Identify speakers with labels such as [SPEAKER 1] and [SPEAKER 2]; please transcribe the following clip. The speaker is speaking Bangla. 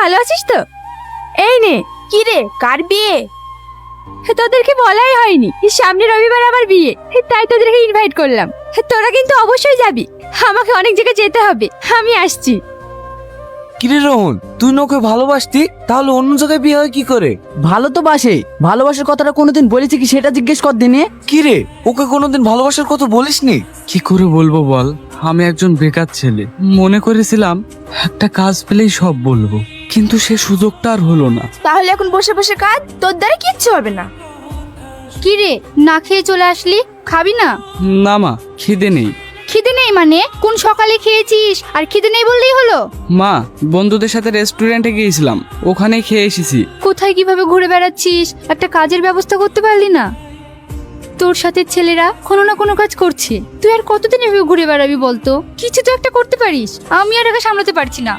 [SPEAKER 1] ভালো আছিস তো? এই নে। কি রে, কার বিয়ে? তোদেরকে বলাই হয়নি, সামনে রবিবার আমার বিয়ে, তাই তোদেরকে ইনভাইট করলাম। তোরা কিন্তু অবশ্যই যাবি, আমাকে অনেক জায়গায় যেতে হবে। আমি আসছি।
[SPEAKER 2] কিরে রোহন, তুই না ওকে ভালোবাসতি, তাহলে অন্য জায়গায় বিয়ে হয় কি করে?
[SPEAKER 3] ভালো তো বাসে, ভালোবাসার কথাটা কোনোদিন বলেছি কি সেটা জিজ্ঞেস কর দিনে।
[SPEAKER 2] কিরে, ওকে কোনোদিন ভালোবাসার কথা বলিসনি?
[SPEAKER 4] কি করে বলবো বল, আমি একজন বেকার ছেলে। মনে করেছিলাম একটা কাজ পেলেই সব বলবো, কিন্তু সে সুযোগটা আর হলো না।
[SPEAKER 1] তাহলে এখন বসে বসে কাজ, তোর দ্বারা কিচ্ছু হবে না।
[SPEAKER 5] কি রে, না খেয়ে চলে আসলি? খাবি না?
[SPEAKER 4] না মা, খিদে নেই।
[SPEAKER 5] খিদে নেই মানে? কোন সকালে খেয়েছিস আর খিদে নেই বললেই হলো?
[SPEAKER 4] মা, বন্ধুদের সাথে রেস্টুরেন্টে গিয়েছিলাম, ওখানেই খেয়ে এসেছি।
[SPEAKER 5] কোথায় কিভাবে ঘুরে বেড়াচ্ছিস, একটা কাজের ব্যবস্থা করতে পারলি না? তোর সাথে ছেলেরা কোনো না কোনো কাজ করছে, তুই আর কতদিন এভাবে ঘুরে বেড়াবি বলতো? কিছু তো একটা করতে পারিস, আমি আর একা সামলাতে পারছি না।